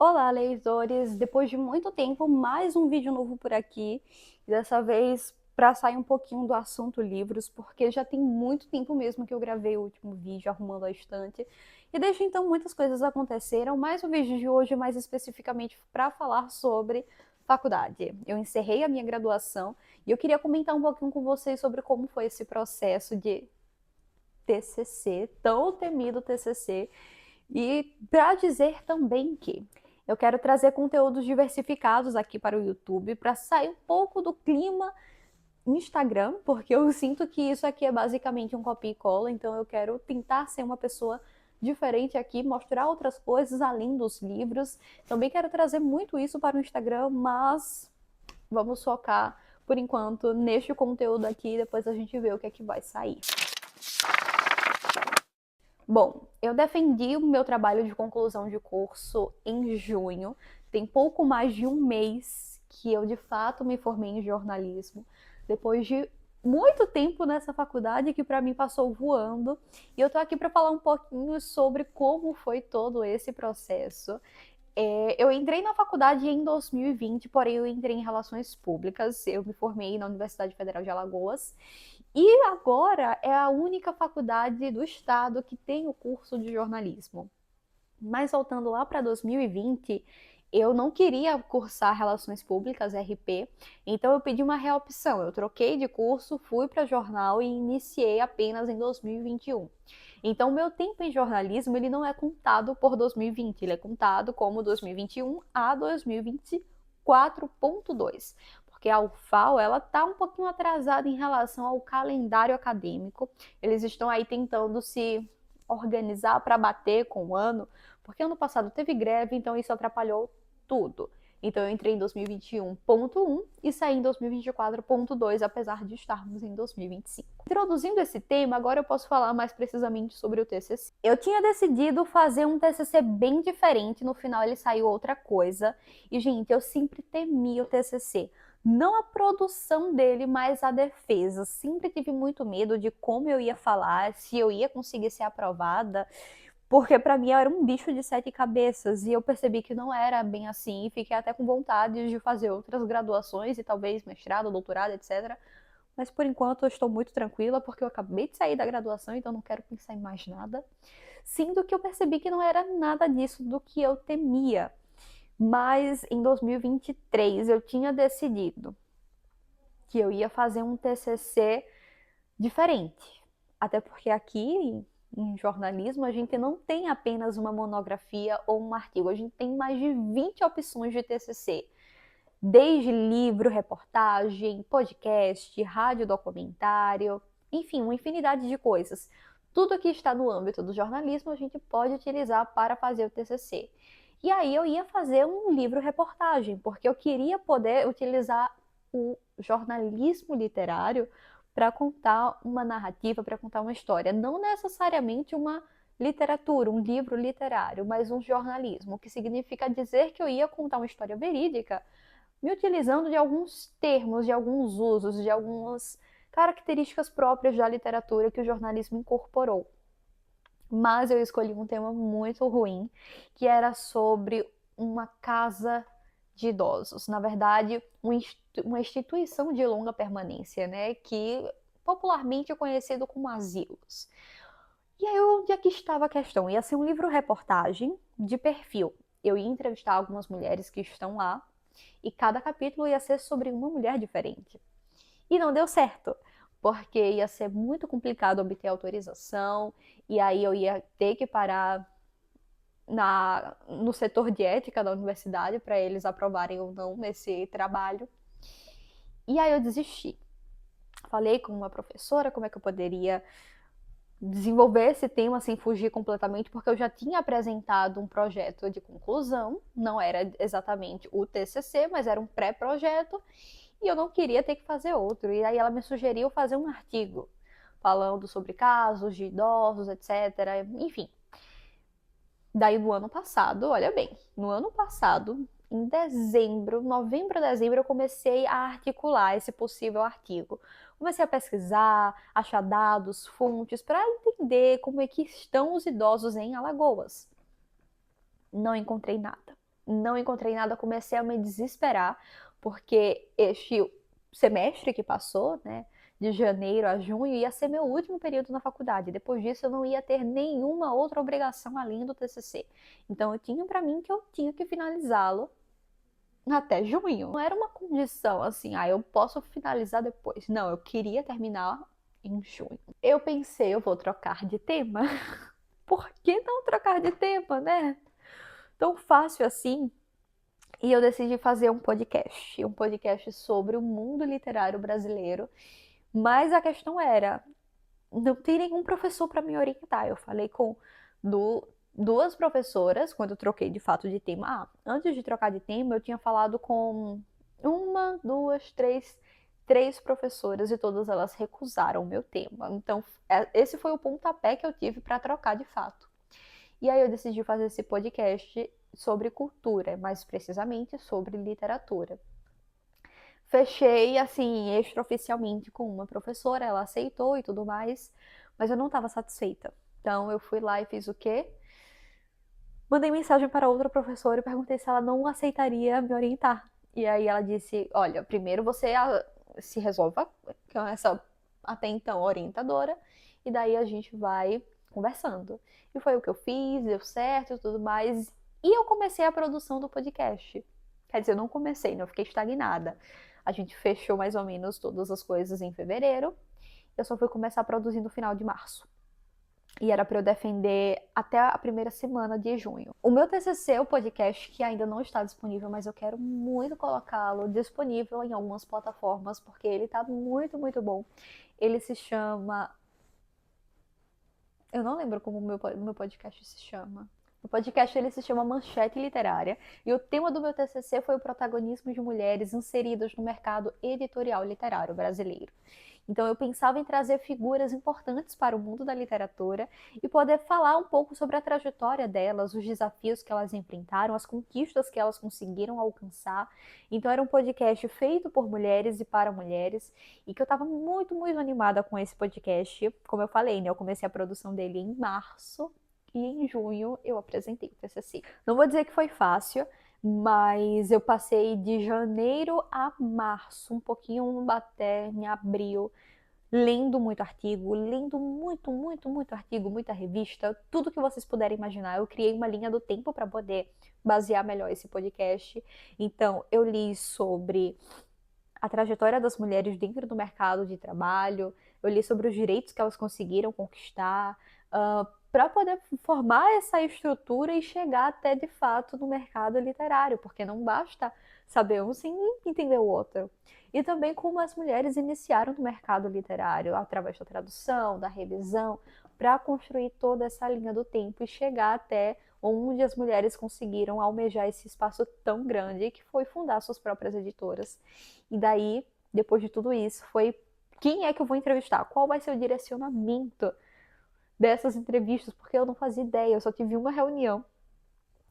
Olá, leitores! Depois de muito tempo, mais um vídeo novo por aqui. Dessa vez, para sair um pouquinho do assunto livros, porque já tem muito tempo mesmo que eu gravei o último vídeo arrumando a estante. E desde então muitas coisas aconteceram, mas o vídeo de hoje é mais especificamente para falar sobre faculdade. Eu encerrei a minha graduação e eu queria comentar um pouquinho com vocês sobre como foi esse processo de TCC, tão temido TCC, e para dizer também que eu quero trazer conteúdos diversificados aqui para o YouTube, para sair um pouco do clima Instagram, porque eu sinto que isso aqui é basicamente um copia e cola, então eu quero tentar ser uma pessoa diferente aqui, mostrar outras coisas além dos livros. Também quero trazer muito isso para o Instagram, mas vamos focar por enquanto neste conteúdo aqui, depois a gente vê o que é que vai sair. Bom, eu defendi o meu trabalho de conclusão de curso em junho. Tem pouco mais de um mês que eu de fato me formei em jornalismo, depois de muito tempo nessa faculdade que para mim passou voando. E eu tô aqui para falar um pouquinho sobre como foi todo esse processo. Eu entrei na faculdade em 2020, porém eu entrei em Relações Públicas. Eu me formei na Universidade Federal de Alagoas. E agora é a única faculdade do estado que tem o curso de jornalismo. Mas voltando lá para 2020, eu não queria cursar Relações Públicas, RP, então eu pedi uma reopção. Eu troquei de curso, fui para jornal e iniciei apenas em 2021. Então, o meu tempo em jornalismo ele não é contado por 2020, ele é contado como 2021 a 2024.2, porque a UFAL ela está um pouquinho atrasada em relação ao calendário acadêmico. Eles estão aí tentando se organizar para bater com o ano, porque ano passado teve greve, então isso atrapalhou tudo. Então eu entrei em 2021.1 e saí em 2024.2, apesar de estarmos em 2025. Introduzindo esse tema, agora eu posso falar mais precisamente sobre o TCC. Eu tinha decidido fazer um TCC bem diferente, no final ele saiu outra coisa. E, gente, eu sempre temi o TCC. Não a produção dele, mas a defesa. Sempre tive muito medo de como eu ia falar, se eu ia conseguir ser aprovada, porque para mim era um bicho de sete cabeças e eu percebi que não era bem assim e fiquei até com vontade de fazer outras graduações e talvez mestrado, doutorado, etc. Mas por enquanto eu estou muito tranquila porque eu acabei de sair da graduação, então não quero pensar em mais nada. Sendo que eu percebi que não era nada disso do que eu temia. Mas em 2023 eu tinha decidido que eu ia fazer um TCC diferente. Até porque aqui em jornalismo a gente não tem apenas uma monografia ou um artigo, a gente tem mais de 20 opções de TCC. Desde livro, reportagem, podcast, rádio documentário, enfim, uma infinidade de coisas. Tudo que está no âmbito do jornalismo a gente pode utilizar para fazer o TCC. E aí eu ia fazer um livro-reportagem, porque eu queria poder utilizar o jornalismo literário para contar uma narrativa, para contar uma história. Não necessariamente uma literatura, um livro literário, mas um jornalismo, o que significa dizer que eu ia contar uma história verídica, me utilizando de alguns termos, de alguns usos, de algumas características próprias da literatura que o jornalismo incorporou. Mas eu escolhi um tema muito ruim, que era sobre uma casa de idosos. Na verdade, uma instituição de longa permanência, né? Que popularmente é conhecido como asilos. E aí, onde é que estava a questão? Ia ser um livro-reportagem de perfil. Eu ia entrevistar algumas mulheres que estão lá, e cada capítulo ia ser sobre uma mulher diferente. E não deu certo, porque ia ser muito complicado obter autorização, e aí eu ia ter que parar no setor de ética da universidade para eles aprovarem ou não esse trabalho. E aí eu desisti. Falei com uma professora como é que eu poderia desenvolver esse tema sem fugir completamente, porque eu já tinha apresentado um projeto de conclusão, não era exatamente o TCC, mas era um pré-projeto, e eu não queria ter que fazer outro. E aí ela me sugeriu fazer um artigo falando sobre casos de idosos, etc. Enfim. Daí no ano passado, olha bem, no ano passado, em dezembro, novembro, dezembro, eu comecei a articular esse possível artigo. Comecei a pesquisar, achar dados, fontes, para entender como é que estão os idosos em Alagoas. Não encontrei nada. não encontrei nada, comecei a me desesperar, porque este semestre que passou, né, de janeiro a junho, ia ser meu último período na faculdade. Depois disso, eu não ia ter nenhuma outra obrigação além do TCC. Então, eu tinha para mim que eu tinha que finalizá-lo até junho. Não era uma condição assim, eu posso finalizar depois. Não, eu queria terminar em junho. Eu pensei, eu vou trocar de tema. Por que não trocar de tema, né? Tão fácil assim. E eu decidi fazer um podcast sobre o mundo literário brasileiro. Mas a questão era, não tem nenhum professor para me orientar. Eu falei com duas professoras quando eu troquei de fato de tema. Antes de trocar de tema, eu tinha falado com uma, duas, três professoras e todas elas recusaram o meu tema. Então, esse foi o pontapé que eu tive para trocar de fato. E aí eu decidi fazer esse podcast sobre cultura, mais precisamente sobre literatura. Fechei, assim, extraoficialmente com uma professora, ela aceitou e tudo mais, mas eu não estava satisfeita. Então eu fui lá e fiz o quê? Mandei mensagem para outra professora e perguntei se ela não aceitaria me orientar. E aí ela disse: olha, primeiro você se resolva com essa até então orientadora, e daí a gente vai conversando. E foi o que eu fiz, deu certo e tudo mais. E eu comecei a produção do podcast. Quer dizer, eu não comecei, né? Eu fiquei estagnada. A gente fechou mais ou menos todas as coisas em fevereiro. Eu só fui começar a produzir no final de março. E era para eu defender até a primeira semana de junho. O meu TCC, o podcast, que ainda não está disponível, mas eu quero muito colocá-lo disponível em algumas plataformas, porque ele está muito, muito bom. Ele se chama... Eu não lembro como o meu podcast se chama. O podcast ele se chama Manchete Literária e o tema do meu TCC foi o protagonismo de mulheres inseridas no mercado editorial literário brasileiro. Então eu pensava em trazer figuras importantes para o mundo da literatura e poder falar um pouco sobre a trajetória delas, os desafios que elas enfrentaram, as conquistas que elas conseguiram alcançar. Então era um podcast feito por mulheres e para mulheres e que eu estava muito, muito animada com esse podcast. Como eu falei, né, eu comecei a produção dele em março e em junho eu apresentei o TCC. Não vou dizer que foi fácil, mas eu passei de janeiro a março, um pouquinho até em abril, lendo muito artigo, lendo muito, muito, muito artigo, muita revista, tudo que vocês puderem imaginar. Eu criei uma linha do tempo para poder basear melhor esse podcast. Então, eu li sobre a trajetória das mulheres dentro do mercado de trabalho, eu li sobre os direitos que elas conseguiram conquistar, para poder formar essa estrutura e chegar até de fato no mercado literário, porque não basta saber um sem entender o outro. E também como as mulheres iniciaram no mercado literário, através da tradução, da revisão, para construir toda essa linha do tempo e chegar até onde as mulheres conseguiram almejar esse espaço tão grande que foi fundar suas próprias editoras. E daí, depois de tudo isso, foi quem é que eu vou entrevistar? Qual vai ser o direcionamento dessas entrevistas? Porque eu não fazia ideia, eu só tive uma reunião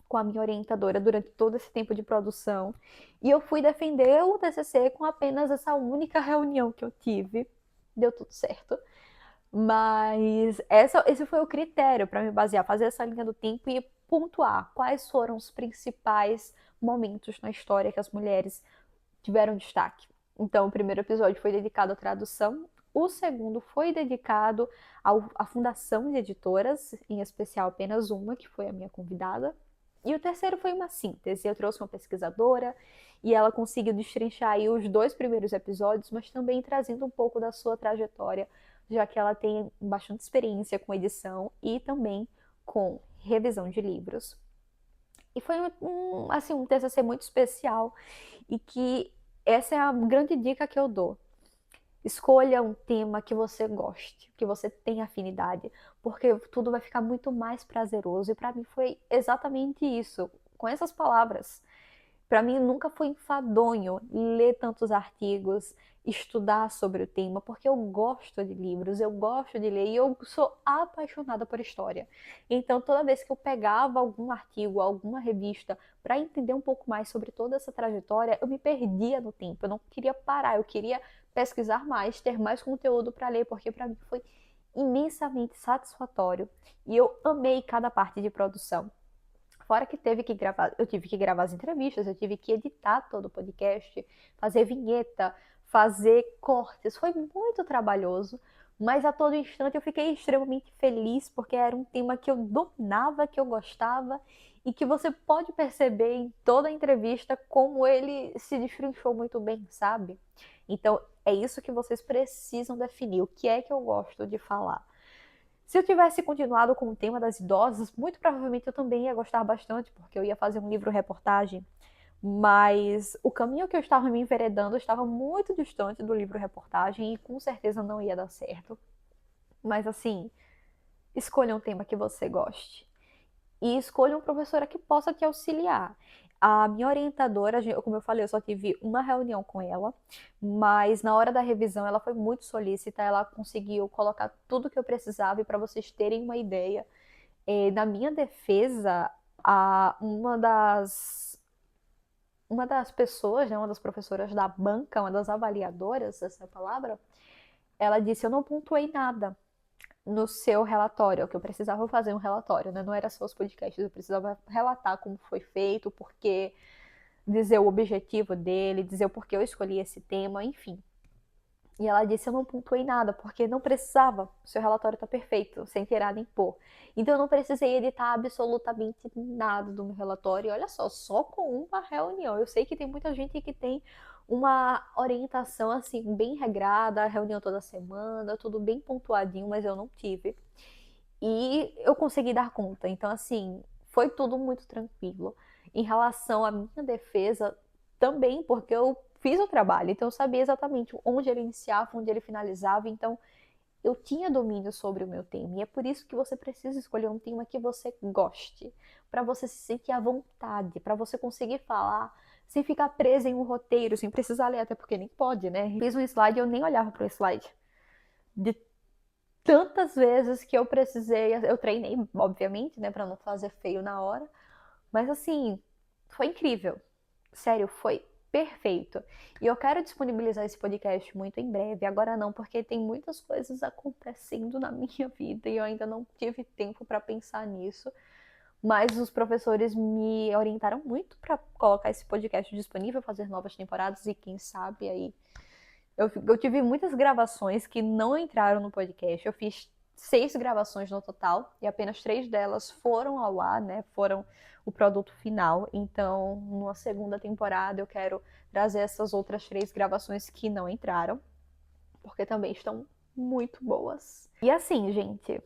com a minha orientadora durante todo esse tempo de produção. E eu fui defender o TCC com apenas essa única reunião que eu tive. Deu tudo certo. Mas esse foi o critério para me basear, fazer essa linha do tempo e pontuar quais foram os principais momentos na história que as mulheres tiveram destaque. Então, o primeiro episódio foi dedicado à tradução, o segundo foi dedicado à fundação de editoras, em especial apenas uma, que foi a minha convidada. E o terceiro foi uma síntese. Eu trouxe uma pesquisadora e ela conseguiu destrinchar aí os dois primeiros episódios, mas também trazendo um pouco da sua trajetória, já que ela tem bastante experiência com edição e também com revisão de livros. E foi um TCC muito especial e que essa é a grande dica que eu dou. Escolha um tema que você goste, que você tenha afinidade, porque tudo vai ficar muito mais prazeroso. E para mim foi exatamente isso, com essas palavras. Para mim nunca foi enfadonho ler tantos artigos, estudar sobre o tema, porque eu gosto de livros, eu gosto de ler e eu sou apaixonada por história. Então toda vez que eu pegava algum artigo, alguma revista, para entender um pouco mais sobre toda essa trajetória, eu me perdia no tempo, eu não queria parar, eu queria pesquisar mais, ter mais conteúdo para ler, porque para mim foi imensamente satisfatório e eu amei cada parte de produção. Fora que eu tive que gravar as entrevistas, eu tive que editar todo o podcast, fazer vinheta, fazer cortes. Foi muito trabalhoso, mas a todo instante eu fiquei extremamente feliz porque era um tema que eu dominava, que eu gostava e que você pode perceber em toda a entrevista como ele se destrinchou muito bem, sabe? Então, é isso que vocês precisam definir. O que é que eu gosto de falar? Se eu tivesse continuado com o tema das idosas, muito provavelmente eu também ia gostar bastante, porque eu ia fazer um livro-reportagem, mas o caminho que eu estava me enveredando estava muito distante do livro-reportagem e com certeza não ia dar certo. Mas assim, escolha um tema que você goste e escolha uma professora que possa te auxiliar. A minha orientadora, como eu falei, eu só tive uma reunião com ela, mas na hora da revisão ela foi muito solícita, ela conseguiu colocar tudo que eu precisava e para vocês terem uma ideia, na minha defesa, uma das pessoas, né, uma das professoras da banca, uma das avaliadoras, essa é a palavra, ela disse: eu não pontuei nada no seu relatório, que eu precisava fazer um relatório, né? Não era só os podcasts, eu precisava relatar como foi feito, porque dizer o objetivo dele, dizer o porquê eu escolhi esse tema, enfim. E ela disse: eu não pontuei nada, porque não precisava, o seu relatório está perfeito, sem tirar nem pôr. Então eu não precisei editar absolutamente nada do meu relatório. E olha só com uma reunião. Eu sei que tem muita gente que tem uma orientação assim, bem regrada, reunião toda semana, tudo bem pontuadinho, mas eu não tive. E eu consegui dar conta. Então, assim, foi tudo muito tranquilo. Em relação à minha defesa, também, porque eu fiz o trabalho, então eu sabia exatamente onde ele iniciava, onde ele finalizava, então eu tinha domínio sobre o meu tema. E é por isso que você precisa escolher um tema que você goste, para você se sentir à vontade, para você conseguir falar sem ficar presa em um roteiro, sem precisar ler, até porque nem pode, né? Fiz um slide e eu nem olhava para o slide. De tantas vezes que eu precisei, eu treinei, obviamente, né, para não fazer feio na hora, mas assim, foi incrível. Sério, foi perfeito. E eu quero disponibilizar esse podcast muito em breve. Agora não, porque tem muitas coisas acontecendo na minha vida e eu ainda não tive tempo para pensar nisso. Mas os professores me orientaram muito para colocar esse podcast disponível, fazer novas temporadas e quem sabe aí. Eu tive muitas gravações que não entraram no podcast. Eu fiz 6 gravações no total e apenas 3 delas foram ao ar, né? Foram o produto final. Então, numa segunda temporada, eu quero trazer essas outras 3 gravações que não entraram, porque também estão muito boas. E assim, gente,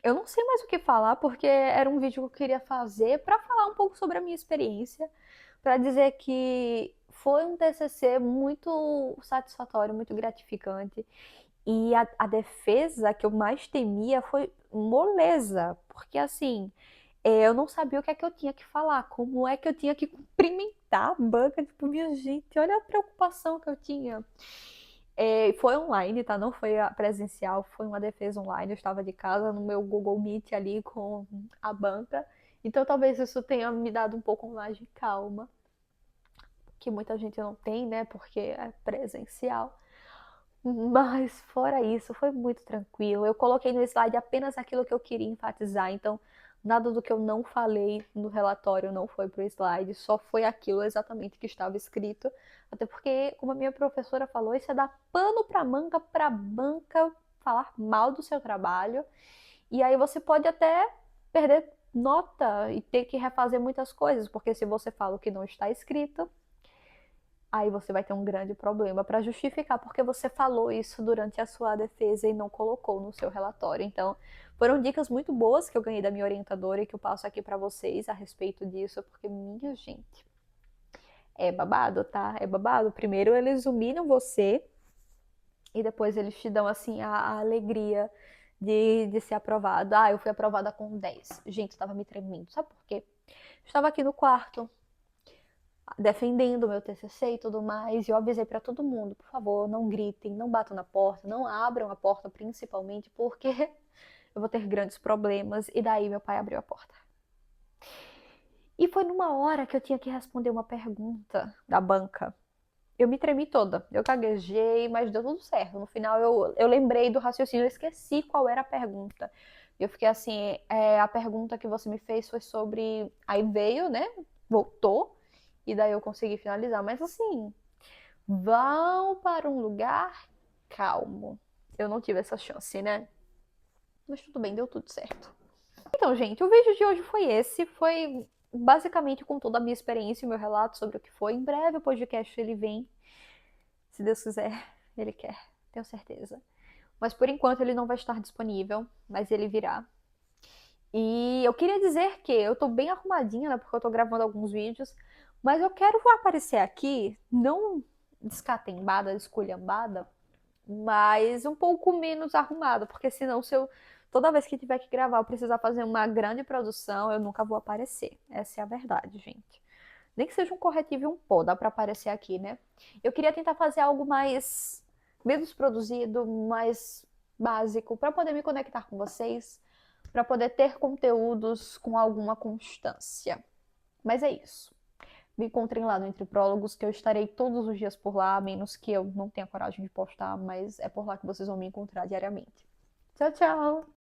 eu não sei mais o que falar, porque era um vídeo que eu queria fazer para falar um pouco sobre a minha experiência, para dizer que foi um TCC muito satisfatório, muito gratificante. E a defesa que eu mais temia foi moleza, porque assim, eu não sabia o que é que eu tinha que falar, como é que eu tinha que cumprimentar a banca, tipo, minha gente, olha a preocupação que eu tinha. Foi online, tá? Não foi presencial, foi uma defesa online. Eu estava de casa no meu Google Meet ali com a banca. Então talvez isso tenha me dado um pouco mais de calma, que muita gente não tem, né? Porque é presencial. Mas fora isso, foi muito tranquilo. Eu coloquei no slide apenas aquilo que eu queria enfatizar. Então, nada do que eu não falei no relatório não foi pro slide, só foi aquilo exatamente que estava escrito. Até porque, como a minha professora falou, isso é dar pano pra banca falar mal do seu trabalho. E aí você pode até perder nota e ter que refazer muitas coisas, porque se você fala o que não está escrito, aí você vai ter um grande problema para justificar porque você falou isso durante a sua defesa e não colocou no seu relatório. Então, foram dicas muito boas que eu ganhei da minha orientadora e que eu passo aqui para vocês a respeito disso, porque, minha gente, é babado, tá? É babado. Primeiro eles humilham você e depois eles te dão, assim, a alegria de ser aprovado. Ah, eu fui aprovada com 10. Gente, eu tava me tremendo. Sabe por quê? Eu estava aqui no quarto, defendendo o meu TCC e tudo mais, e eu avisei para todo mundo, por favor, não gritem, não batam na porta, não abram a porta, principalmente porque eu vou ter grandes problemas. E daí meu pai abriu a porta. E foi numa hora que eu tinha que responder uma pergunta da banca. Eu me tremi toda, eu gaguejei, mas deu tudo certo. No final eu lembrei do raciocínio, eu esqueci qual era a pergunta. E eu fiquei assim, a pergunta que você me fez foi sobre. Aí veio, né? Voltou. E daí eu consegui finalizar. Mas assim, vão para um lugar calmo. Eu não tive essa chance, né? Mas tudo bem, deu tudo certo. Então, gente, o vídeo de hoje foi esse. Foi basicamente com toda a minha experiência e meu relato sobre o que foi. Em breve o podcast ele vem. Se Deus quiser, ele quer, tenho certeza. Mas por enquanto ele não vai estar disponível, mas ele virá. E eu queria dizer que eu tô bem arrumadinha, né? Porque eu tô gravando alguns vídeos. Mas eu quero aparecer aqui, não descatembada, esculhambada, mas um pouco menos arrumada. Porque senão, se eu toda vez que tiver que gravar eu precisar fazer uma grande produção, eu nunca vou aparecer. Essa é a verdade, gente. Nem que seja um corretivo e um pó, dá pra aparecer aqui, né? Eu queria tentar fazer algo mais menos produzido, mais básico, para poder me conectar com vocês, para poder ter conteúdos com alguma constância. Mas é isso. Me encontrem lá no Entre Prólogos, que eu estarei todos os dias por lá, a menos que eu não tenha coragem de postar, mas é por lá que vocês vão me encontrar diariamente. Tchau, tchau!